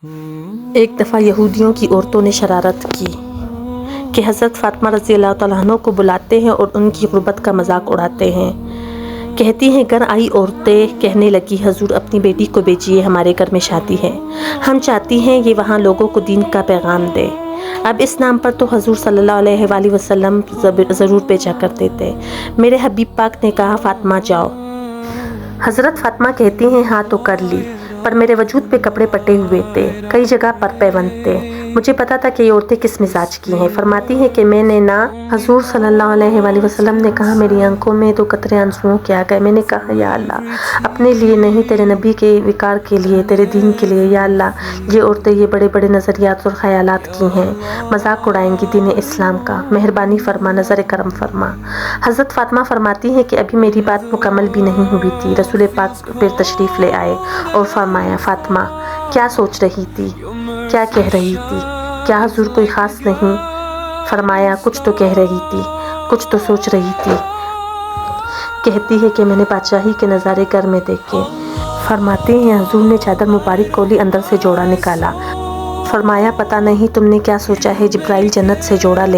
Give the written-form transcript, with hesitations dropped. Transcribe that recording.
ایک دفعہ یہودیوں کی عورتوں نے شرارت کی کہ حضرت فاطمہ رضی اللہ تعالیٰ عنہ کو بلاتے ہیں اور ان کی غربت کا مذاق اڑاتے ہیں۔ کہتی ہیں گھر آئی عورتیں کہنے لگی حضور اپنی بیٹی کو بھیجیے، ہمارے گھر میں شادی ہے، ہم چاہتی ہیں یہ وہاں لوگوں کو دین کا پیغام دے۔ اب اس نام پر تو حضور صلی اللہ علیہ وآلہ وسلم ضرور بھیجا کرتے تھے۔ میرے حبیب پاک نے کہا فاطمہ جاؤ۔ حضرت فاطمہ کہتی ہیں ہاں تو کر لی، پر میرے وجود پہ کپڑے پٹے ہوئے تھے، کئی جگہ پر پیوند تھے، مجھے پتا تھا کہ یہ عورتیں کس مزاج کی ہیں۔ فرماتی ہیں کہ میں نے نہ حضور صلی اللہ علیہ وآلہ وسلم نے کہا میری آنکھوں میں تو قطرے آنسوؤں کے آ گئے۔ میں نے کہا یا اللہ اپنے لیے نہیں، تیرے نبی کے وقار کے لیے، تیرے دین کے لیے یا اللہ یہ عورتیں یہ بڑے بڑے نظریات اور خیالات کی ہیں، مذاق اڑائیں گی دین اسلام کا، مہربانی فرما، نظر کرم فرما۔ حضرت فاطمہ فرماتی ہیں کہ ابھی میری بات مکمل بھی نہیں ہوئی تھی، رسول پاک پھر تشریف لے آئے اور فرمایا فاطمہ کیا سوچ رہی تھی، کیا کہہ رہی تھی، کیا حضور کوئی خاص نہیں؟ فرمایا کچھ تو کہہ رہی تھی، کچھ تو سوچ رہی تھی۔ کہتی ہے کہ میں نے بادشاہی کے نظارے گھر میں دیکھے۔ فرماتے ہیں حضور نے چادر مبارک کھولی، اندر سے جوڑا نکالا، فرمایا پتہ نہیں تم نے کیا سوچا ہے، جبرائیل جنت سے جوڑا لے